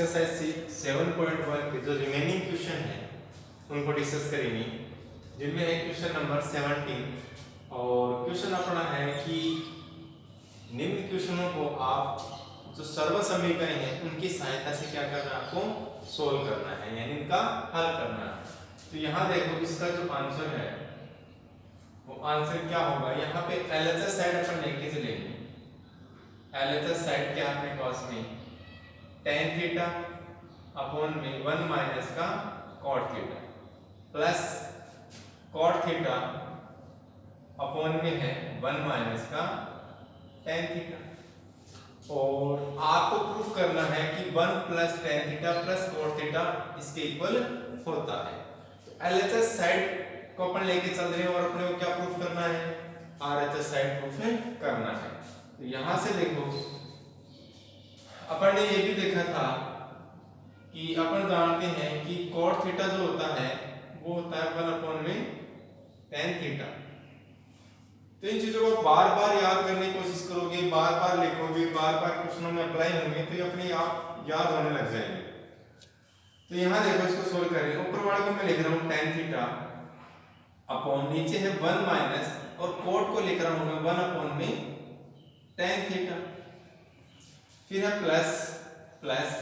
Exercise 7.1 के जो remaining question है उनको डिस्कस करेंगे, जिनमें है क्वेश्चन नंबर 17। और क्वेश्चन अपना है कि निम्न क्वेश्चनों को आप जो सर्व समीकरण है उनकी सहायता से क्या करना है, आपको सोल्व करना है, यानी इनका हल करना है। तो यहाँ देखो इसका जो आंसर है वो आंसर क्या होगा। यहाँ पे एलएचएस साइड अपन लेके चलेंगे। एलएचएस साइड क्या अपने पास में tan थीटा अपॉन में 1 माइनस का cot theta plus cot theta upon में है 1 माइनस का tan थीटा। और आपको प्रूफ करना है कि 1 plus tan theta plus cot theta इसके इक्वल होता है। तो एलएचएस साइड को अपन लेके चल रहे हैं और अपने को क्या प्रूफ करना है, आरएचएस साइड प्रूफ करना है। तो यहां से देखो अपन ने ये भी देखा था कि अपन जानते हैं कि cot थीटा जो होता है वो होता है 1 अपॉन में tan थीटा। तो इन चीजों को बार बार याद करने की कोशिश करोगे, बार बार लिखोगे, बार बार क्वेश्चनों में अप्लाई होंगे तो ये अपने आप याद होने लग जाएंगे। तो यहाँ देखो इसको सोल्व करें। ऊपर वाले को मैं लिख रहा हूँ tan थीटा अपॉन नीचे है 1 माइनस और cot को लिख रहा हूँ मैं 1 अपॉन में tan थीटा। फिर है प्लस प्लस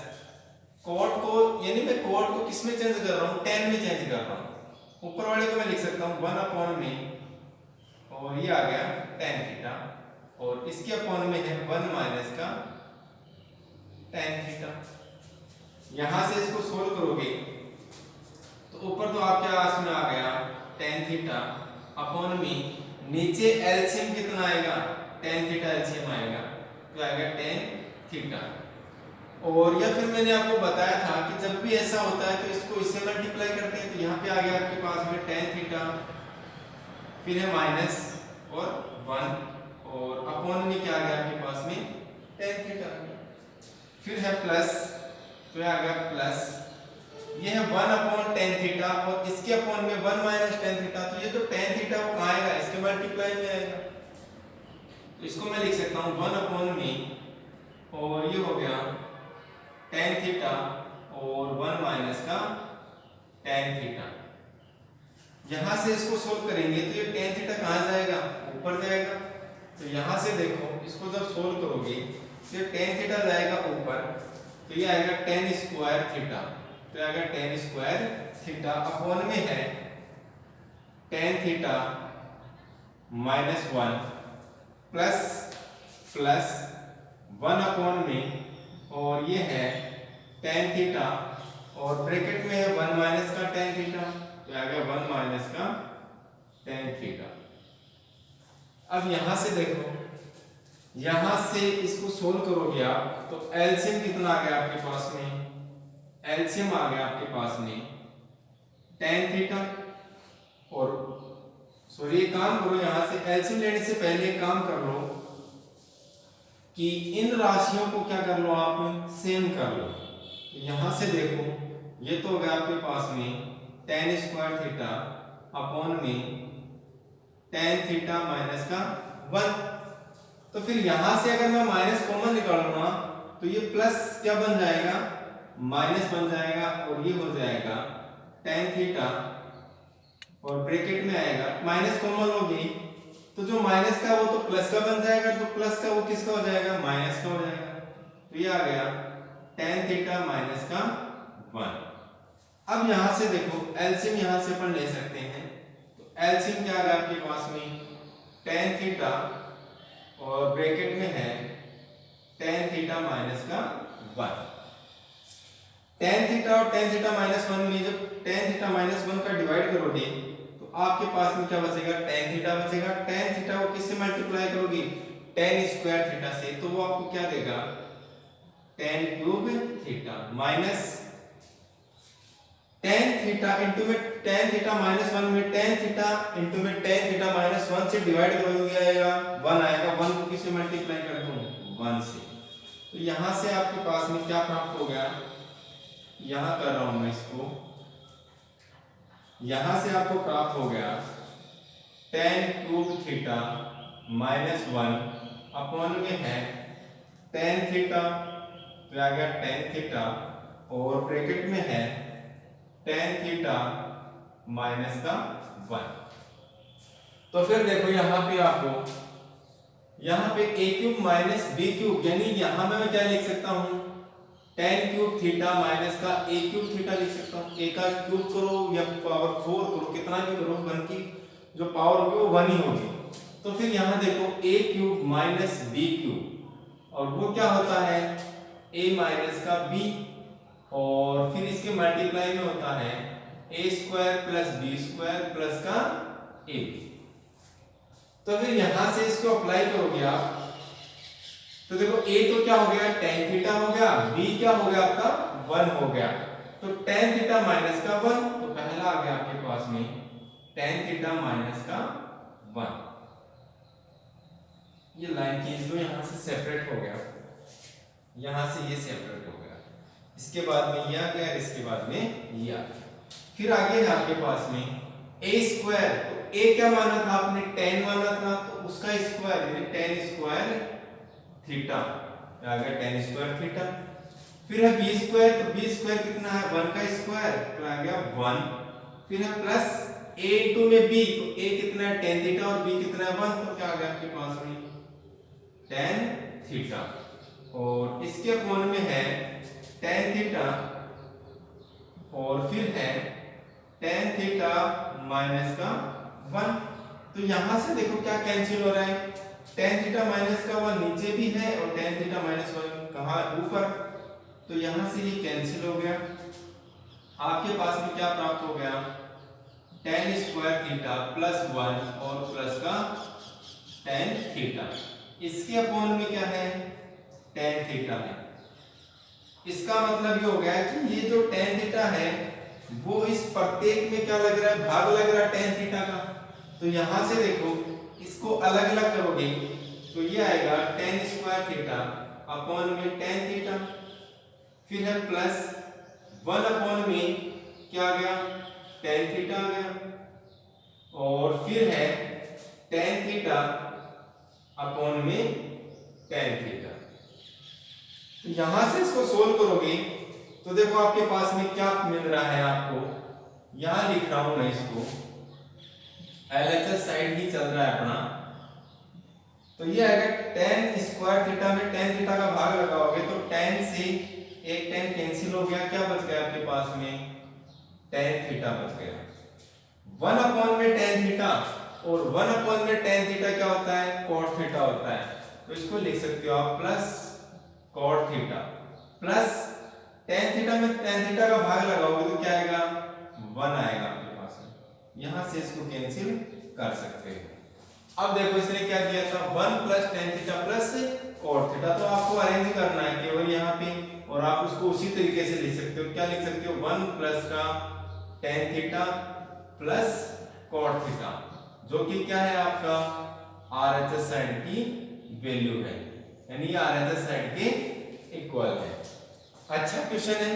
cot को, यानी मैं cot को किस में चेंज कर रहा हूँ, tan में चेंज कर रहा हूँ। ऊपर वाले को मैं लिख सकता हूँ 1 अपॉन में और ये आ गया tan थीटा और इसके अपॉन में है 1 माइनस का tan थीटा। यहां से इसको सोल्व करोगे तो ऊपर तो आपके पास में आ गया tan थीटा अपॉन में नीचे एलसीएम कितना आएगा, tan थीटा एलसीएम आएगा तो आएगा tan थीटा। और या फिर मैंने आपको बताया था कि जब भी ऐसा होता है तो इसको इससे मल्टीप्लाई करते हैं। तो यहाँ पे आ गया आपके पास में tan थीटा, फिर है माइनस और 1 और अपॉन में क्या आ गया आपके पास में tan थीटा। फिर है प्लस तो आ गया प्लस, ये है 1 अपॉन tan थीटा और इसके अपॉन में 1 माइनस tan थीटा। तो ये तो tan थीटा वो कहाँ आएगा, इसके मल्टीप्लाई में आएगा। तो इसको मैं लिख सकता हूँ 1 अपॉन में और ये हो गया tan थीटा और 1 माइनस का tan थीटा। यहां से इसको सोल्व करेंगे तो ये tan थीटा कहां जाएगा, ऊपर जाएगा। तो यहां से देखो इसको जब सोल्व करोगे तो ये tan थीटा जाएगा ऊपर, तो ये आएगा tan स्क्वायर थीटा। तो आएगा tan स्क्वायर थीटा अपॉन में है tan theta minus 1 plus plus 1 upon में और ये है tan थीटा और ब्रैकेट में है 1 माइनस का tan थीटा। तो आ गया 1 माइनस का tan थीटा। अब यहां से देखो, यहां से इसको सोल्व करोगे आप तो एलसीएम कितना आ गया आपके पास में, एलसीएम आ गया आपके पास में tan थीटा। और सॉरी काम करो, यहां से एलसीएम लेने से पहले काम कर लो कि इन राशियों को क्या कर लो, आप सेम कर लो। यहां से देखो ये तो हो गया आपके पास में tan स्क्वायर थीटा अपॉन में tan थीटा माइनस का 1। तो फिर यहां से अगर मैं माइनस कॉमन निकालूंगा तो ये प्लस क्या बन जाएगा, माइनस बन जाएगा और ये हो जाएगा tan थीटा और ब्रैकेट में आएगा माइनस कॉमन होगी तो जो माइनस का वो तो प्लस का बन जाएगा, जो प्लस का वो किसका हो जाएगा, माइनस का हो जाएगा। तो ये आ गया tan थीटा माइनस का 1। अब यहां से देखो एलसीएम यहां से अपन ले सकते हैं। तो एलसीएम क्या आ गया आपके पास में tan थीटा और ब्रैकेट में है tan थीटा माइनस का 1। tan थीटा और tan थीटा माइनस 1 में जब tan थीटा माइनस 1 का डिवाइड करोगे तो आपके पास में क्या बचेगा, tan थीटा बचेगा। tan थीटा को किससे मल्टीप्लाई करोगे, tan स्क्वायर थीटा से, तो वो आपको क्या देगा, tan cube theta minus tan theta into में tan थीटा माइनस 1 में tan थीटा इंटू में tan थीटा माइनस 1 से डिवाइड करोगे आएगा 1 आएगा। 1 को किससे मल्टीप्लाई कर दूं, 1 से। तो यहां से आपके पास में क्या प्राप्त हो गया, यहां कर रहा हूं मैं इसको, यहां से आपको प्राप्त हो गया tan cube theta minus 1 upon में है tan थीटा। तो आ गया tan थीटा और ब्रैकेट में है tan थीटा माइनस का 1। तो फिर देखो यहाँ पे आपको यहाँ पे a cube minus b cube, यानी यहाँ मैं क्या लिख सकता हूँ, tan क्यूब थीटा माइनस का a क्यूब थीटा लिख सकता हूँ। a का क्यूब करो या पावर 4 करो, कितना भी करो, 1 की जो पावर होगी वो 1 ही होगी। तो फिर यहाँ देखो a cube minus b cube, और वो क्या होता है a माइनस का b, और फिर इसके मल्टीप्लाई में होता है a square plus b square plus का a। तो फिर यहां से इसको अप्लाई करोगे आप, तो देखो a तो क्या हो गया tan थीटा हो गया, b क्या हो गया आपका 1 हो गया, तो tan थीटा माइनस का 1, तो पहला आ गया आपके पास में tan थीटा माइनस का 1। ये लाइन खींच दो, यहां से सेपरेट हो गया, यहां से ये सेपरेट हो गया, इसके बाद में ये आ गया, इसके बाद में ये आ गया। फिर आगे है आपके पास में a स्क्वायर, तो a क्या माना था आपने, tan माना था, तो उसका स्क्वायर यानी tan स्क्वायर थीटा आ गया, tan स्क्वायर थीटा। फिर है b स्क्वायर, तो b स्क्वायर कितना है 1 का स्क्वायर, तो आ गया 1। फिर है प्लस a इनटू में b, तो a कितना है tan थीटा और b कितना है 1, तो क्या आ गया आपके पास में tan थीटा, और इसके अपॉन में है tan थीटा, और फिर है tan थीटा माइनस का 1। तो यहां से देखो क्या कैंसिल हो रहा है, tan थीटा माइनस का 1 नीचे भी है और tan थीटा माइनस 1 कहां ऊपर, तो यहां से ये कैंसिल हो गया। आपके पास में क्या प्राप्त हो गया, tan स्क्वायर थीटा प्लस 1 और प्लस का tan थीटा, इसके अपॉन में क्या है tan थीटा है। इसका मतलब ये हो गया कि ये जो tan थीटा है वो इस प्रत्येक में क्या लग रहा है, भाग लग रहा है tan थीटा का। तो यहां से देखो इसको अलग अलग करोगे तो ये आएगा tan स्क्वायर थीटा अपॉन में tan थीटा, फिर है प्लस 1 अपॉन में क्या आ गया tan थीटा आ गया, और फिर है tan थीटा अपॉन में tan थीटा। तो यहां से इसको सोल्व करोगे तो देखो आपके पास में क्या मिल रहा है, आपको यहां लिख रहा हूं मैं इसको, LHS साइड ही चल रहा है अपना, तो ये आएगा tan स्क्वायर थीटा में tan थीटा का भाग लगाओगे तो tan से एक tan कैंसिल हो गया, क्या बच गया आपके पास में tan थीटा बच गया, 1 अपॉन में tan थीटा, और 1 अपॉन में tan थीटा क्या होता है cot थीटा होता है, तो इसको लिख सकते हो आप plus cot theta, plus tan theta में tan थीटा का भाग लगाओगे तो क्या आएगा 1 आएगा आपके पास में, यहां से इसको कैंसिल कर सकते हो। अब देखो इसने क्या दिया था 1 plus tan theta plus cot theta, तो आपको अरेंज करना है केवल यहाँ पे, और आप उसको उसी तरीके से लिख सकते हो, क्या लिख सकते हो 1 प्लस का tan theta plus cot theta, जो कि क्या है आपका RHS साइड की वैल्यू है, यानी RHS साइड के इक्वल है। अच्छा क्वेश्चन है,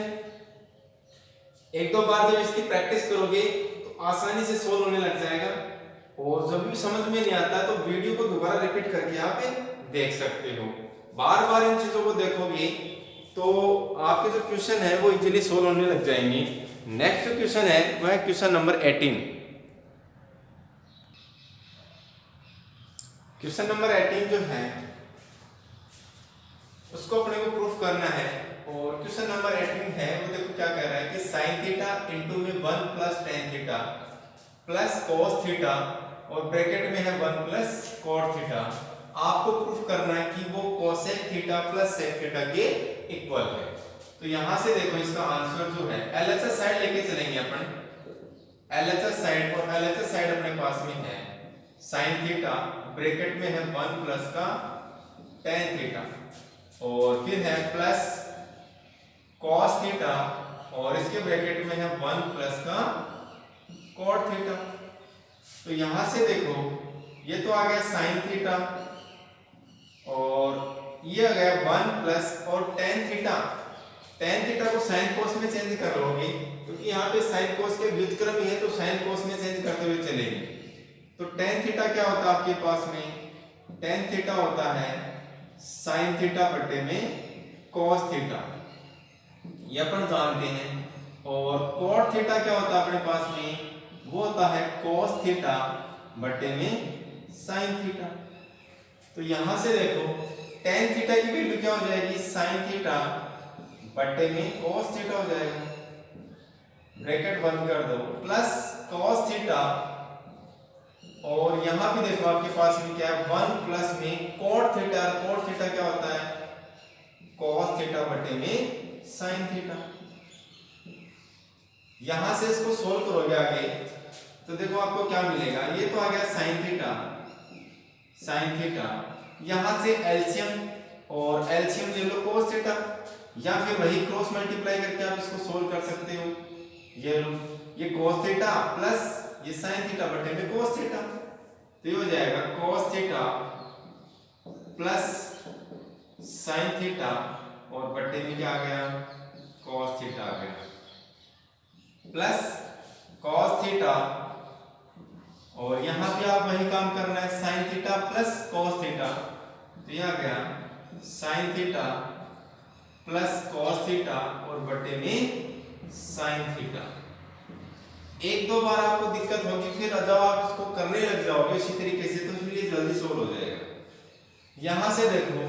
एक दो बार जब इसकी प्रैक्टिस करोगे तो आसानी से सोल्व होने लग जाएगा, और जब भी समझ में नहीं आता तो वीडियो को दोबारा रिपीट करके यहाँ पे देख सकते हो। बार बार इन चीजों को देखोगे तो आपके जो क्वेश्चन है वो इजीली सोल्व होने लग जाएंगे। नेक्स्ट क्वेश्चन है वह क्वेश्चन नंबर 18। क्वेश्चन नंबर 18 जो है उसको अपने को प्रूफ करना है, और क्वेश्चन नंबर 18 है वो देखो क्या कह रहा है कि sin थीटा इनटू में 1 plus tan theta plus cos theta और ब्रैकेट में है 1 प्लस cot थीटा, आपको प्रूफ करना है कि वो cosec theta plus sec theta के इक्वल है। तो यहां से देखो इसका आंसर जो है LHS साइड लेके चलेंगे अपन, LHS साइड, और LHS साइड अपने पास में है sin थीटा ब्रैकेट में है 1 प्लस का tan थीटा, और फिर है प्लस cos थीटा, और इसके ब्रैकेट में है 1 प्लस का cot थीटा। तो यहां से देखो ये तो आ गया sin थीटा, और ये आ गया 1 प्लस और tan थीटा, tan थीटा को sin cos में चेंज कर लोगे क्योंकि यहाँ पे sin cos के व्युत्क्रम ही है, तो sin cos में चेंज करते हुए चलेंगे। तो tan थीटा क्या होता है आपके पास में, tan थीटा होता है sin थीटा बटे में cos थीटा, ये अपन जानते हैं। और cot थीटा क्या होता है अपने पास में, वो होता है cos थीटा बटे में sin थीटा। तो यहां से देखो tan थीटा की वैल्यू क्या हो जाएगी, sin थीटा बटे में cos थीटा हो जाएगा, ब्रैकेट बंद कर दो, प्लस cos थीटा, और यहां भी देखो आपके पास में क्या है 1 प्लस में cot थीटा, cot थीटा क्या होता है cos थीटा बटे में sin थीटा। यहां से इसको सोल्व करोगे आगे तो देखो आपको क्या मिलेगा, ये तो आ गया sin थीटा, sin थीटा, यहां से एलसीएम और एलसीएम ले लो cos थीटा, या फिर वही क्रॉस मल्टीप्लाई करके आप इसको सोल्व कर सकते हो। ये लो, ये cos थीटा प्लस ये sin थीटा बटे में cos थीटा, तो ये हो जाएगा cos theta plus sin theta और बटे में क्या आ गया cos थीटा आ गया, प्लस cos थीटा, और यहां पे आप वही काम करना है sin theta plus cos theta, तो ये आ गया sin theta plus cos theta और बटे में sin थीटा। एक दो बार आपको दिक्कत होगी, फिर जब आप इसको करने लग जाओगे इसी तरीके से तो फिर ये जल्दी सोल्व हो जाएगा। यहां से देखो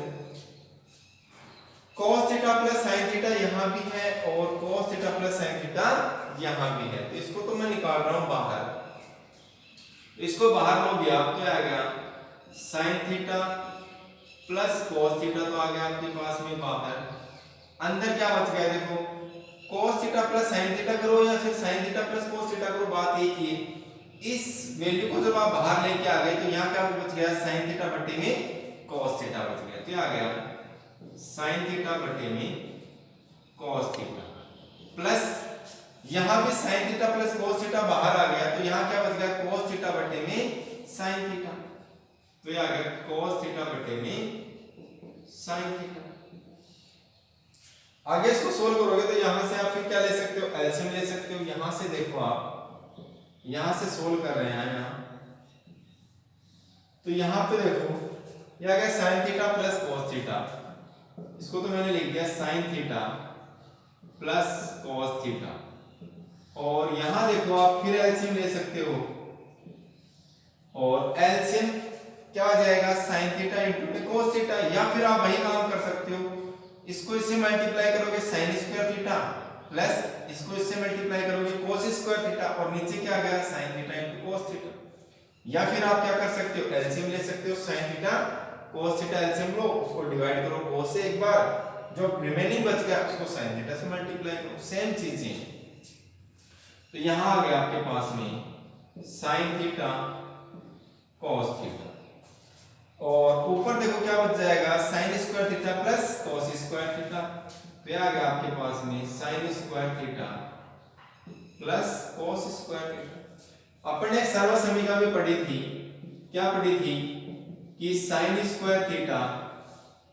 cos theta plus sin theta यहां भी है और cos theta plus sin theta यहां भी है, तो इसको तो मैं निकाल रहा हूं बाहर, इसको बाहर लोगे आप तो आ गया sin theta plus cos theta, तो आ गया आपके पास में बाहर, अंदर क्या बच गया देखो cos theta plus sin theta करो या फिर sin theta plus cos theta करो, बात एक ही है। इस वैल्यू को जब आप बाहर लेके आ गए तो यहाँ क्या बच गया sin थीटा बटे में cos थीटा बच गया, तो आ गया sin थीटा बटे में cos थीटा, प्लस यहाँ भी sin theta plus cos theta बाहर आ गया, तो यहाँ क्या बच गया cos थीटा बटे में sin थीटा, तो ये आ गया cos थीटा बटे में sin थीटा। आगे इसको सोल्व करोगे तो यहां से आप फिर क्या ले सकते हो, एलसीएम ले सकते हो। यहां से देखो आप यहां से सोल्व कर रहे हैं यहाँ, तो यहां पे देखो ये आ गया sin theta plus cos theta, इसको तो मैंने लिख दिया sin theta plus cos theta, और यहां देखो आप फिर एलसीएम ले सकते हो, और एलसीएम क्या हो जाएगा sin theta into cos theta, या फिर आप वही काम कर सकते हो, इसको इससे मल्टीप्लाई करोगे sin स्क्वायर थीटा प्लस इसको इससे मल्टीप्लाई करोगे cos स्क्वायर थीटा, और नीचे क्या आ गया sin theta into cos theta, या फिर आप क्या कर सकते हो एलसीएम ले सकते हो, sin theta cos theta LCM लो, उसको डिवाइड करो cos से एक बार, जो रिमेनिंग बच गया उसको sin थीटा से मल्टीप्लाई करो, सेम चीजें। तो यहां आ गया आपके पास में sin थीटा cos थीटा, और ऊपर देखो क्या बच जाएगा sin square theta plus cos square theta, तो आ गया आपके पास में sin square theta plus cos square theta. अपन ने सर्व समीकरण में पढ़ी थी, क्या पढ़ी थी कि sin square theta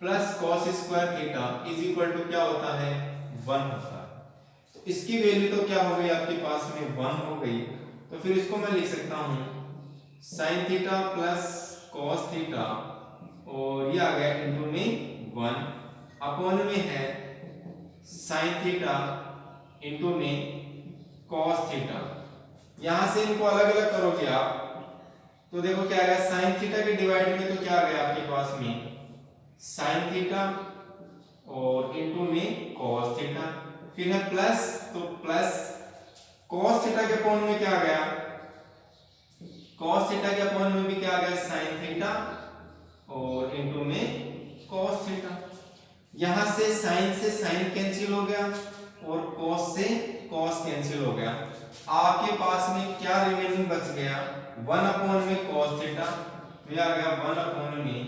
plus cos square theta is equal to क्या होता है 1 होता है, तो इसकी वैल्यू तो क्या हो गई आपके पास में 1 हो गई, तो फिर इसको मैं लिख सकता हूं sin theta plus cos theta, और ये आ गया इनटू में 1 अपॉन में है sin थीटा इनटू में cos थीटा। यहां से इनको अलग अलग करोगे आप तो देखो क्या आएगा sin थीटा के डिवाइड में, तो क्या आ गया आपके पास में sin थीटा और इनटू में cos थीटा, फिर है प्लस, तो प्लस cos थीटा के अपॉन में क्या आ गया cos थीटा के अपॉन में भी क्या आ गया sin थीटा और इनटू में cos थीटा। यहां से sin से sin कैंसिल हो गया और cos से cos कैंसिल हो गया, आपके पास में क्या रिमेनिंग बच गया 1 अपॉन में cos थीटा, तो ये आ गया 1 अपॉन में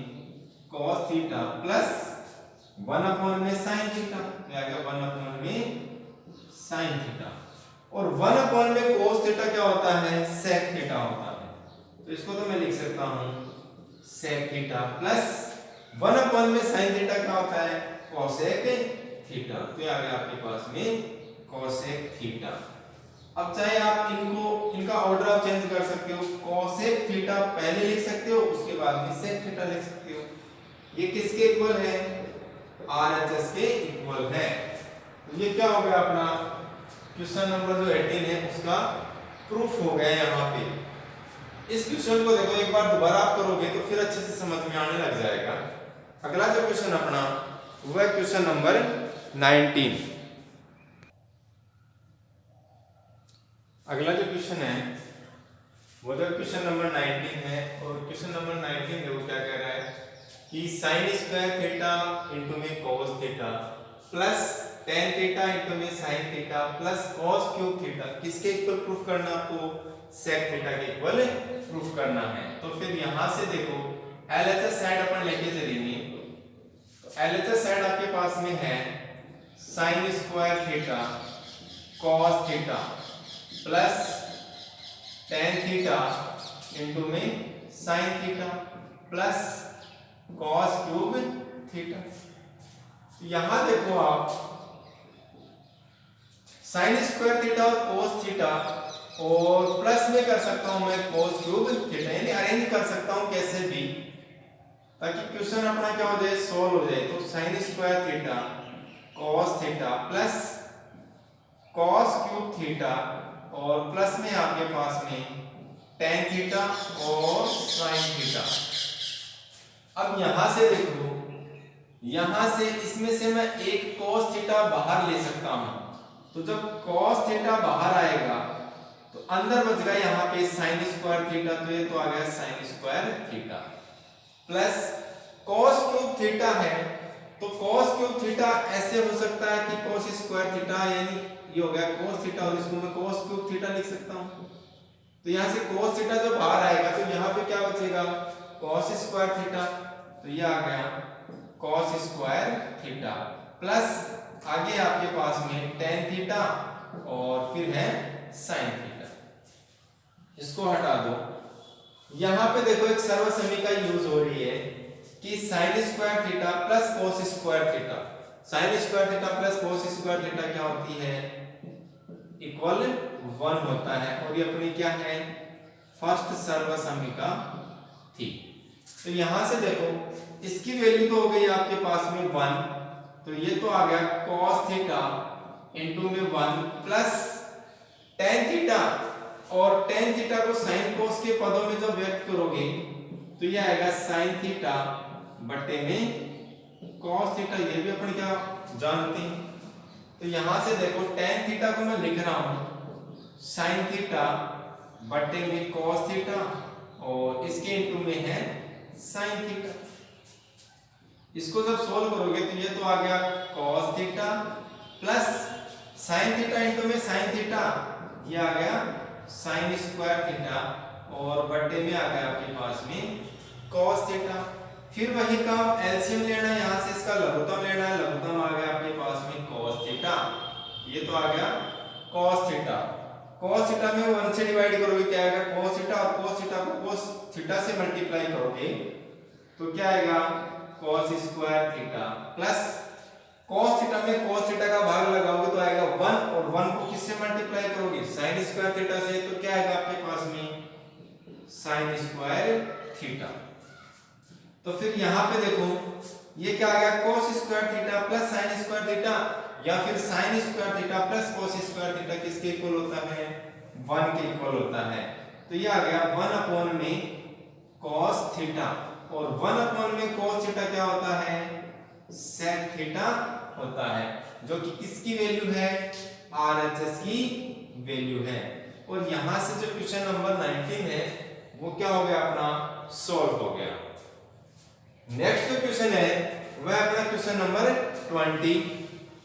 cos थीटा प्लस 1 अपॉन में sin थीटा, तो आ गया 1 अपॉन में sin थीटा, और 1 अपॉन में cos थीटा क्या होता है sec थीटा होता है, तो इसको तो मैं लिख सकता हूं sec थीटा प्लस 1 अपॉन में sin थीटा क्या होता है cosec थीटा, तो आ गया आपके पास में cosec थीटा। अब चाहे आप इनका ऑर्डर आप चेंज कर सकते हो, cosec थीटा पहले लिख सकते हो, उसके बाद में sec थीटा लिख सकते हो। ये किसके इक्वल है RHS के इक्वल है, ये क्या हो गया अपना क्वेश्चन नंबर जो 18 है उसका प्रूफ हो गया यहाँ पे। इस क्वेश्चन को देखो एक बार दोबारा आप करोगे तो फिर अच्छे से समझ में आने लग जाएगा। अगला जो क्वेश्चन अपना वो है क्वेश्चन नंबर 19। अगला जो क्वेश्चन है वो जो क्वेश्चन नंबर 19 है, और क्वेश्चन नंबर 19 देखो क्या कह रहा है कि साइन स्क्वायर थीटा इंटू में cos theta plus tan theta into में sine theta plus cos cube theta किसके इक्वल प्रूफ करना है आपको? सेक थीटा के इक्वल प्रूफ करना है। तो फिर यहां से देखो एलएचएस साइड अपन लेके चलेंगे। तो एलएचएस साइड आपके पास में है sine square theta cos theta plus tan theta into में sine theta plus cos cube theta. यहां देखो आप साइन स्क्वायर थीटा और कोस थीटा और प्लस में कर सकता हूं मैं कोस क्यूब थीटा, यानी अरेंज कर सकता हूं कैसे भी ताकि क्वेश्चन अपना क्या हो जाए, सॉल्व हो जाए। तो sign square theta cos theta plus cos cube theta और प्लस में आपके पास में टेन थीटा और साइन थीटा। अब यहां से देखो, यहां से इसमें से मैं एक cos थीटा बाहर ले सकता हूं। तो जब cos थीटा बाहर आएगा तो अंदर बच गया यहां पे sin स्क्वायर थीटा, तो ये तो आ गया sin square theta plus cos cube theta है। तो cos क्यूब थीटा ऐसे हो सकता है कि cos स्क्वायर थीटा, यानी ये हो गया cos थीटा और इसको मैं cos क्यूब थीटा लिख सकता हूं। तो यहां से cos थीटा जब बाहर आएगा तो यहां पे क्या बचेगा, cos स्क्वायर थीटा। तो ये आ गया cos स्क्वायर थीटा प्लस आगे आपके पास में tan थीटा और फिर है sin थीटा। इसको हटा दो। यहां पे देखो एक सर्वसमी का यूज हो रही है कि sin square theta plus cos square theta, sin square theta plus cos square theta क्या होती है, इक्वल 1 होता है। और ये अपनी क्या है, फर्स्ट सर्वसमीका थी। तो यहां से देखो इसकी वैल्यू तो हो गई आपके पास में 1, तो ये तो आ गया cos थीटा इंटू में 1 प्लस tan थीटा, और tan थीटा को sin cos के पदों में जब व्यक्त करोगे तो ये आएगा sin थीटा बटे में cos थीटा। ये भी अपन क्या जानते हैं। तो यहां से देखो tan थीटा को मैं लिख रहा हूं sin थीटा बटे में cos थीटा और इसके इंटू में है sin थीटा। इसको जब सोल्व करोगे तो ये तो आ गया cos theta plus sin theta into में sin थीटा, ये आ गया sin स्क्वायर थीटा और बटे में आ गया आपके पास में cos थीटा। फिर वही काम एलसीएम लेना है, यहां से इसका लघुत्तम लेना है, लघुत्तम आ गया आपके पास में cos थीटा, ये तो आ गया cos थीटा। cos थीटा में 1 से डिवाइड करोगे क्या आएगा, cos थीटा, और cos थीटा को cos थीटा से मल्टीप्लाई करोगे तो क्या आएगा cos square theta plus cos theta में cos थीटा का भाग लगाओगे तो आएगा 1, और 1 को किससे मल्टीप्लाई करोगे, sin स्क्वायर थीटा से, तो क्या आएगा आपके पास में sin स्क्वायर थीटा। तो फिर यहां पे देखो ये क्या आ गया, cos square theta plus sin square theta, या फिर sin square theta plus cos square theta किसके इक्वल होता है, 1 के इक्वल होता है। तो ये आ गया 1 अपॉन में cos थीटा, और 1 अपॉन में cos थीटा क्या होता है, sec थीटा होता है, जो कि किसकी वैल्यू है, RHS की वैल्यू है। और यहां से जो क्वेश्चन नंबर 19 है वो क्या हो गया, अपना सॉल्व हो गया। नेक्स्ट जो क्वेश्चन है वह अपना क्वेश्चन नंबर 20।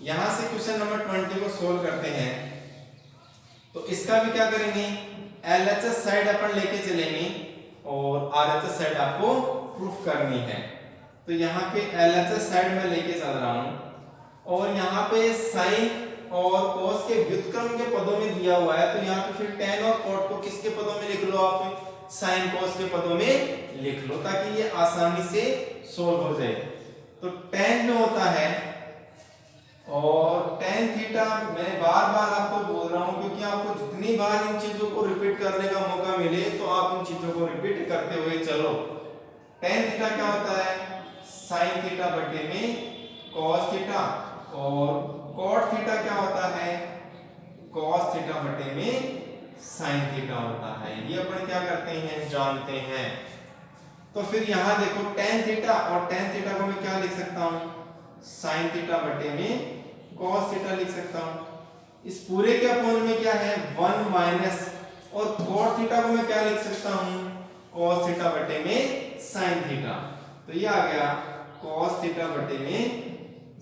यहां से क्वेश्चन नंबर 20 को सोल्व करते हैं। तो इसका भी क्या करेंगे, LHS साइड अपन लेके चलेंगे और RHS साइड आपको प्रूफ करनी है। तो यहाँ पे LHS साइड में लेके चल रहा हूं और यहाँ पे साइन और cos के व्युत्क्रम के पदों में दिया हुआ है। तो यहाँ पे फिर tan और cot को किसके पदों में लिख लो, आप साइन cos के पदों में लिख लो ताकि ये आसानी से सोल्व हो जाए। तो tan जो होता है, और tan थीटा मैं बार बार आपको बोल रहा हूं क्योंकि आपको जितनी बार इन चीजों को रिपीट करने का मौका मिले तो आप इन चीजों को रिपीट करते हुए चलो। tan थीटा क्या होता है, sin थीटा बटे में cos थीटा, और कॉट थीटा क्या होता है, कॉस थीटा बटे में साइन थीटा होता है। ये अपन क्या करते हैं, जानते हैं। तो फिर यहां देखो टेन थीटा, और टेन थीटा को मैं क्या लिख सकता हूं, साइन थीटा बटे में कॉस थीटा लिख सकता हूं। इस पूरे के अपॉन में क्या है 1 माइनस, और कॉट थीटा को मैं क्या लिख सकता हूं, कॉस थीटा बटे में साइन थीटा। तो ये आ गया कॉस थीटा बटे में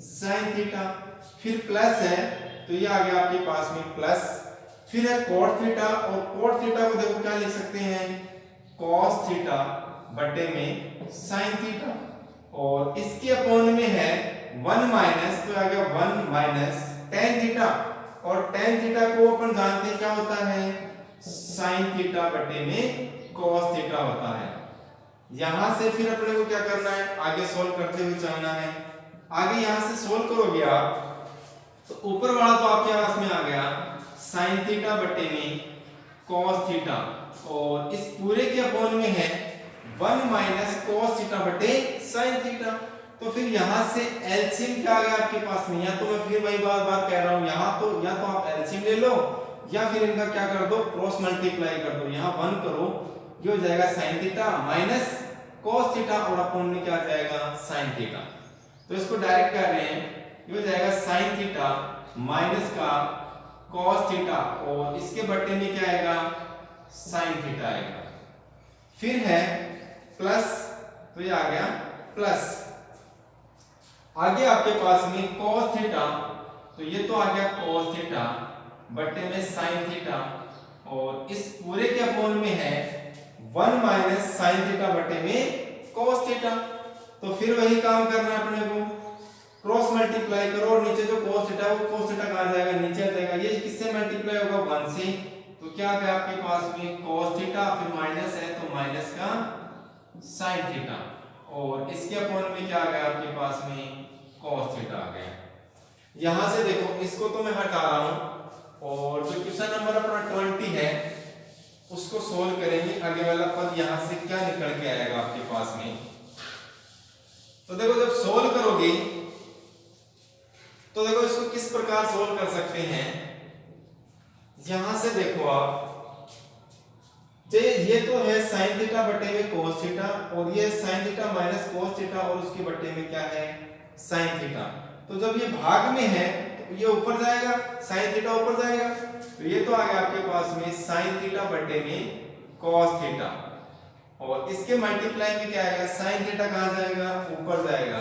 साइन थीटा। फिर प्लस है तो ये आ गया आपके पास में प्लस। फिर है कॉट थीटा, और कॉट थीटा को देखो क्या लिख सकते हैं, कॉस थीटा बटे में साइन थीटा, और इसके अपॉन में है 1 माइनस, तो आ गया 1 माइनस टेन थीटा, और टेन थीटा को अपन जानते हैं क्या होता है, साइन थीटा बटे में कॉस थीटा होता है। यहां से फिर अपने को क्या करना है, आगे सोल्व करते हुए चलना है। आगे यहां से सोल्व करोगे आप तो ऊपर वाला तो आपके पास में आ गया साइन थीटा बटे में कॉस थीटा, और इस पूरे के अपॉन में है 1 माइनस कॉस थीटा बटे साइन थीटा। तो फिर यहां से एलसीएम क्या आ गया आपके पास में, या तो मैं फिर वही बार कह रहा हूं, यहां तो या तो आप एलसीएम ले लो या फिर इनका क्या कर दो, क्रॉस मल्टीप्लाई कर दो। यहां 1 करो, ये हो जाएगा sine theta minus cos theta, और अपॉन में क्या आ जाएगा साइन थीटा। तो इसको डायरेक्ट कर रहे हैं, ये हो जाएगा साइन थीटा माइनस का कॉस थीटा, और इसके बटे में क्या आएगा, साइन थीटा आएगा। फिर है प्लस, तो ये आ गया प्लस। आगे आपके पास में cos थीटा, तो ये तो आ गया cos थीटा बटे में sin थीटा, और इस पूरे के अपॉन में है 1 माइनस sin थीटा बटे में cos थीटा। तो फिर वही काम करना है अपने को, क्रॉस मल्टीप्लाई करो, और नीचे जो cos थीटा वो cos थीटा कहां जाएगा, नीचे आ जाएगा। ये किससे मल्टीप्लाई होगा, 1 से, तो क्या आ गया आपके पास में cos थीटा, फिर माइनस है तो माइनस का sin थीटा, और इसके अपॉन में क्या आ गया आपके पास में cos थीटा आ गया। यहां से देखो इसको तो मैं हटा रहा हूं, और जो क्वेश्चन नंबर अपना 20 है उसको सोल्व करेंगे। आगे वाला पद यहां से क्या निकल के आएगा आपके पास में, तो देखो जब सोल्व करोगे तो देखो इसको किस प्रकार सोल्व कर सकते हैं। यहां से देखो आप, ये तो है sin थीटा बटे में cos थीटा, और ये sin theta minus cos theta, और उसके बटे में क्या है sin थीटा। तो जब ये भाग में है तो ये ऊपर जाएगा, sin थीटा ऊपर जाएगा, तो ये तो आ गया आपके पास में sin थीटा बटे में cos थीटा, और इसके मल्टीप्लाई में क्या आएगा, sin थीटा कहां जाएगा, ऊपर जाएगा,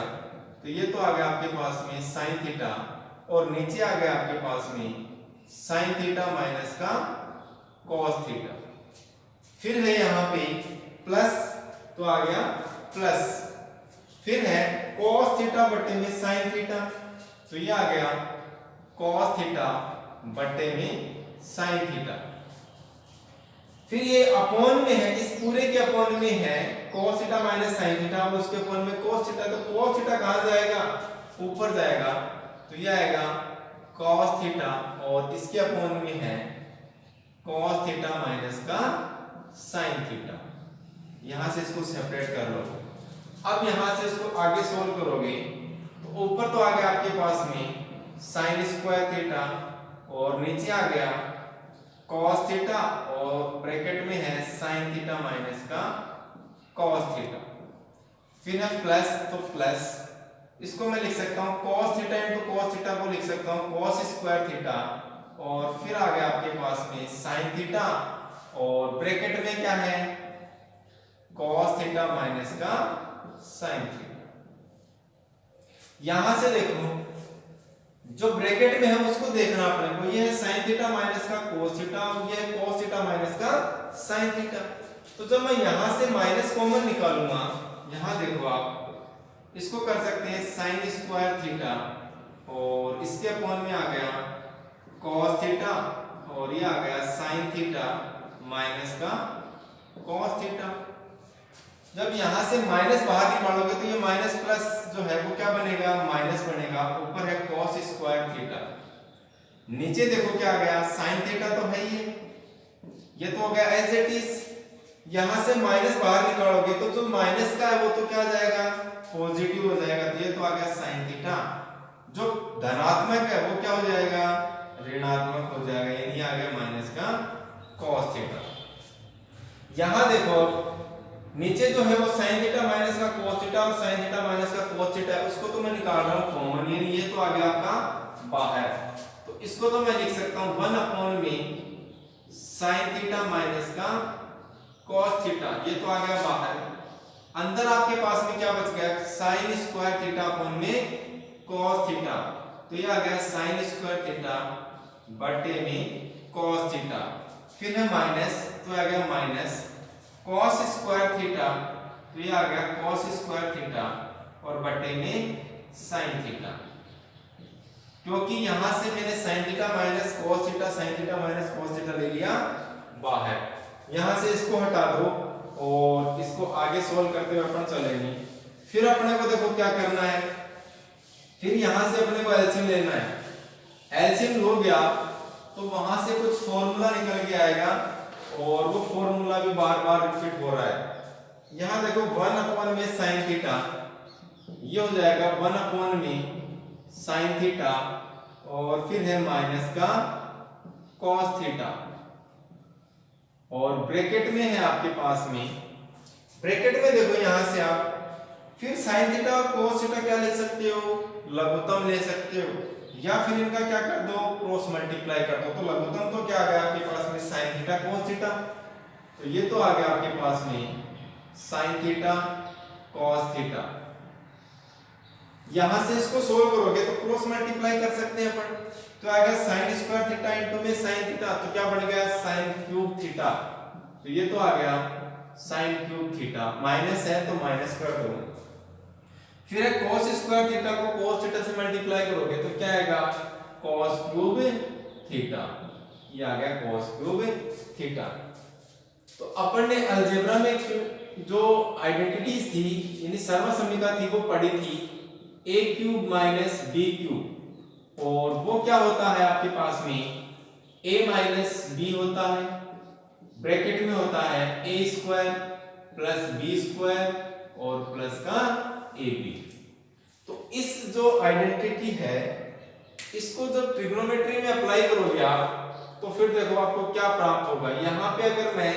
तो ये तो आ गया आपके पास में sin थीटा, और नीचे आ गया आपके पास में sin थीटा माइनस का cos थीटा। फिर है यहां पे प्लस, तो आ गया प्लस। फिर है cos थीटा बटे में sin थीटा, तो ये आ गया cos थीटा बटे में sin थीटा। फिर ये अपॉन में है, इस पूरे के अपॉन में है cos theta minus sin theta, और उसके अपॉन में cos थीटा, तो cos थीटा कहां जाएगा, ऊपर जाएगा, तो ये आएगा cos थीटा, और इसके अपॉन में है cos थीटा माइनस का sin थीटा। यहां से इसको सेपरेट कर लो। अब यहां से इसको आगे सोल्व करोगे तो ऊपर तो आ गया आपके पास में sin स्क्वायर थीटा, और नीचे आ गया cos थीटा, और ब्रैकेट में है sin थीटा माइनस का cos थीटा। फिर है प्लस, तो प्लस, इसको मैं लिख सकता हूं cos theta into cos theta को लिख सकता हूं cos स्क्वायर थीटा, और फिर आ गया आपके पास में sin थीटा, और ब्रैकेट में क्या है cos थीटा माइनस का sin थीटा। यहां से देखो जो ब्रैकेट में है उसको देखना अपने को, ये है sin थीटा माइनस का cos थीटा, और ये है cos थीटा माइनस का sin थीटा। तो जब मैं यहां से माइनस कॉमन निकालूंगा, यहां देखो आप इसको कर सकते हैं sin स्क्वायर थीटा, और इसके अपॉन में आ गया cos थीटा, और ये आ गया sin थीटा माइनस का cos थीटा। जब यहां से माइनस बाहर निकालोगे तो ये माइनस प्लस जो है वो क्या बनेगा, माइनस बनेगा। ऊपर है cos स्क्वायर थीटा, नीचे देखो क्या आ गया sin थीटा, तो है ये तो हो गया एज इट इज। यहां से माइनस बाहर निकालोगे तो जो माइनस का है वो तो क्या आ जाएगा, पॉजिटिव हो जाएगा, तो ये तो आ गया sin थीटा। जो धनात्मक है वो क्या हो जाएगा, ऋणात्मक हो जाएगा, यानी आ गया माइनस का cos थीटा। यहां देखो नीचे जो है वो sin थीटा माइनस का cos थीटा और sin थीटा माइनस का cos थीटा है, उसको तो मैं निकाल रहा हूं कॉमन, यानी ये तो आ गया आपका बाहर, तो इसको तो मैं लिख सकता हूं 1 में sin थीटा माइनस का cos थीटा, ये तो आ गया बाहर। अंदर आपके पास में क्या बच गया, sin स्क्वायर थीटा अपॉन में cos थीटा, तो ये आ गया sin स्क्वायर थीटा बटे में cos थीटा, फिर है माइनस, तो आ गया माइनस cos स्क्वायर थीटा, तो ये आ गया cos स्क्वायर थीटा और बटे में sin थीटा, क्योंकि यहां से मैंने sin theta minus cos theta sin theta minus cos theta ले लिया बाहर, यहां से इसको हटा दो और इसको आगे सोल्व करते हुए अपन चलेंगे। फिर अपने को देखो क्या करना है, फिर यहां से अपने को एलसीएम लेना है। एलसीएम लो गया तो वहां से कुछ फॉर्मूला निकल के आएगा और वो फॉर्मूला भी बार बार रिपीट हो रहा है। यहां देखो 1 में sin थीटा, ये हो जाएगा 1 में sin थीटा और फिर है माइनस का cos थीटा, और ब्रैकेट में है आपके पास में, ब्रैकेट में देखो यहां से आप फिर sin थीटा और cos थीटा क्या ले सकते हो, लघुत्तम ले सकते हो, या फिर इनका क्या कर दो, क्रॉस मल्टीप्लाई कर दो, तो लघुत्तम तो क्या आ गया आपके पास में sin थीटा cos थीटा, तो ये तो आ गया आपके पास में sin थीटा cos थीटा। यहां से इसको सोल्व करोगे तो क्रॉस मल्टीप्लाई कर सकते हैं अपन, तो आएगा sin स्क्वायर थीटा इनटू में sin थीटा, तो क्या बन गया sin क्यूब थीटा, तो ये तो आ गया sin क्यूब थीटा, माइनस है तो माइनस कर दो, फिर है cos स्क्वायर थीटा को cos थीटा से मल्टीप्लाई करोगे तो क्या आएगा cos क्यूब थीटा, ये आ गया cos क्यूब थीटा। तो अपन ने अलजेब्रा में जो आइडेंटिटीज थी यानी सर्वसमीका थी वो पढ़ी थी a cube minus b cube, और वो क्या होता है आपके पास में a माइनस b होता है, ब्रैकेट में होता है a square plus b square और प्लस का ab। तो इस जो आइडेंटिटी है इसको जब ट्रिग्नोमेट्री में अप्लाई करोगे आप तो फिर देखो आपको क्या प्राप्त होगा। यहाँ पे अगर मैं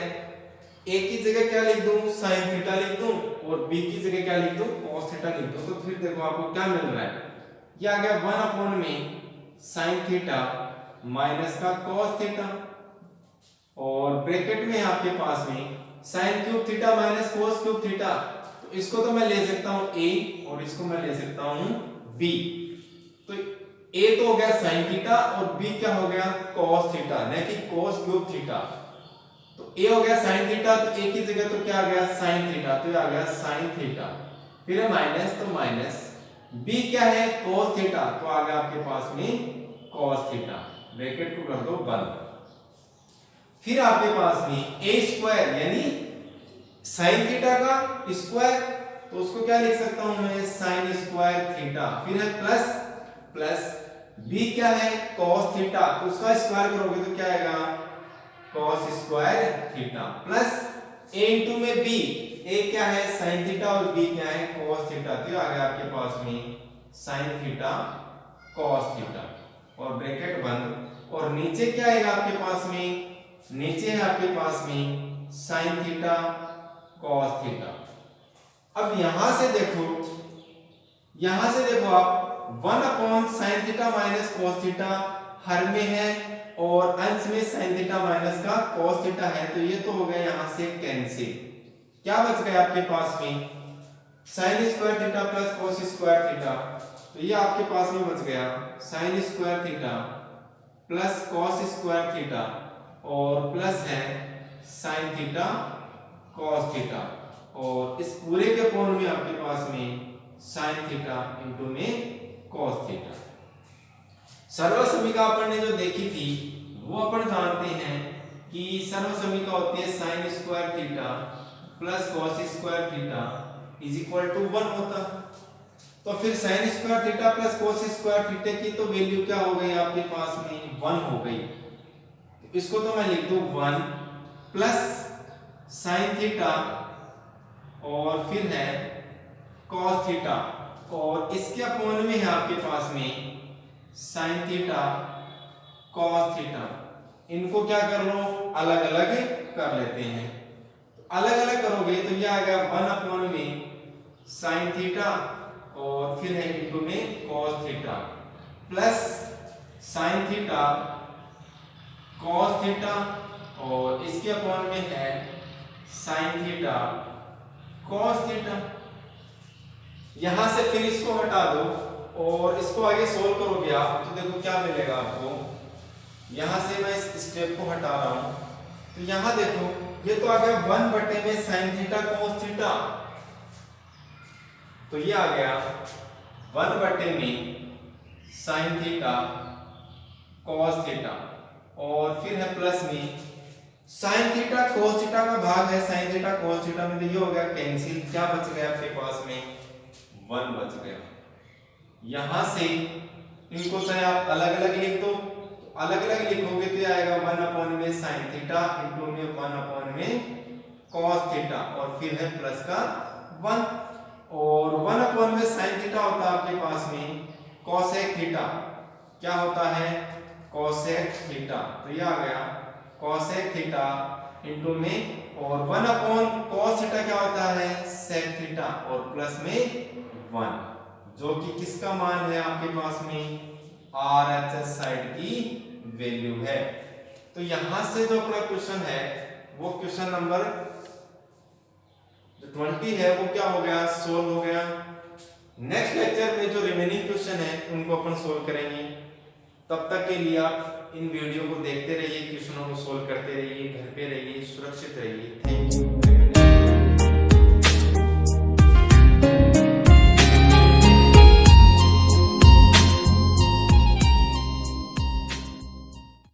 a की जगह क्या लिख दूं, sin थीटा लिख दूं, और b की जगह क्या लिख दूं, cos थीटा लिख दूं, तो फिर देखो आपको क्या मिल रहा है, ये आ गया 1 में sin थीटा माइनस का cos थीटा, और ब्रैकेट में आपके पास में sin cube theta minus cos cube theta, तो इसको तो मैं ले सकता हूं a और इसको मैं ले सकता हूं b, तो a तो हो गया sin थीटा और b क्या हो गया cos थीटा, न कि cos क्यूब थीटा। तो a हो गया sin थीटा, तो a की जगह तो क्या आ गया sin थीटा, तो ये आ गया sin थीटा, फिर है माइनस तो माइनस, b क्या है cos थीटा, तो आ गया आपके पास में cos थीटा, ब्रैकेट को कर दो बंद। फिर आपके पास में a स्क्वायर यानी sin थीटा का स्क्वायर, तो उसको क्या लिख सकता हूं मैं sin स्क्वायर थीटा, फिर है प्लस प्लस b क्या है cos थीटा, तो उसका स्क्वायर करोगे तो क्या आएगा cos square theta, plus a into में b, a क्या है sin थीटा और b क्या है cos थीटा, तो आ गया आपके पास में sin थीटा cos थीटा और ब्रैकेट बंद, और नीचे क्या आएगा आपके पास में, नीचे है आपके पास में sin थीटा cos थीटा। अब यहां से देखो आप 1 sin theta minus cos theta हर में है और अंश में sin थीटा माइनस का cos थीटा है, तो ये तो हो गया यहां से कैंसिल। क्या बच गया आपके पास में sin square theta plus cos square theta, तो ये आपके पास में बच गया sin square theta plus cos square theta और प्लस है sin थीटा cos थीटा, और इस पूरे के कोण में आपके पास में sin थीटा इंटू में cos थीटा। सर्वसमीका अपन ने जो देखी थी वो अपन जानते हैं कि सर्वसमीका होती है sin square theta plus cos square theta is equal to 1 होता। तो फिर sin square theta plus cos square theta की तो वैल्यू क्या हो गई आपके पास में 1 हो गई, तो इसको तो मैं लिख दूं 1 प्लस sin थीटा और फिर है cos थीटा, और इसके अपोन में है आपके पास में साइन थीटा कॉस थीटा, इनको क्या कर लो अलग अलग कर लेते हैं। अलग अलग करोगे तो ये आ गया 1 में साइन थीटा और फिर है इंटू में cos theta plus sine theta cos theta और इसके अपॉन में है साइन थीटा कॉस थीटा। यहां से फिर इसको हटा दो और इसको आगे सोल्व करोगे आप तो देखो क्या मिलेगा आपको। यहां से मैं इस स्टेप को हटा रहा हूं तो यहां देखो ये तो आ गया 1 बटे में साइन थीटा कॉस थीटा, तो ये आ गया 1 बटे में साइन थीटा कॉस थीटा और फिर है प्लस में साइन थीटा कॉस थीटा का भाग है साइन थीटा कॉस थीटा में, तो ये हो गया कैंसिल। क्या बच गया आपके पास में 1 बच गया। यहां से इनको चाहे आप अलग अलग लिख दो, अलग अलग लिखोगे तो ये आएगा 1 में साइन थीटा इंटू में 1 में कॉस थीटा और फिर है प्लस का 1 और 1 में साइन थीटा होता है आपके पास में कोसेक थीटा, क्या होता है कोसेक थीटा, तो ये आ गया कोसेक थीटा इंटू में और 1 कॉस थीटा क्या होता है सेक थीटा और प्लस में 1 जो कि किसका मान है आपके पास में RHS साइड की वैल्यू है। तो यहां से जो अपना क्वेश्चन है वो क्वेश्चन नंबर 20 है वो क्या हो गया सोल्व हो गया। नेक्स्ट लेक्चर में जो रिमेनिंग क्वेश्चन है उनको अपन सोल्व करेंगे। तब तक के लिए आप इन वीडियो को देखते रहिए, क्वेश्चनों को सोल्व करते रहिए, घर पे रहिए, सुरक्षित रहिए।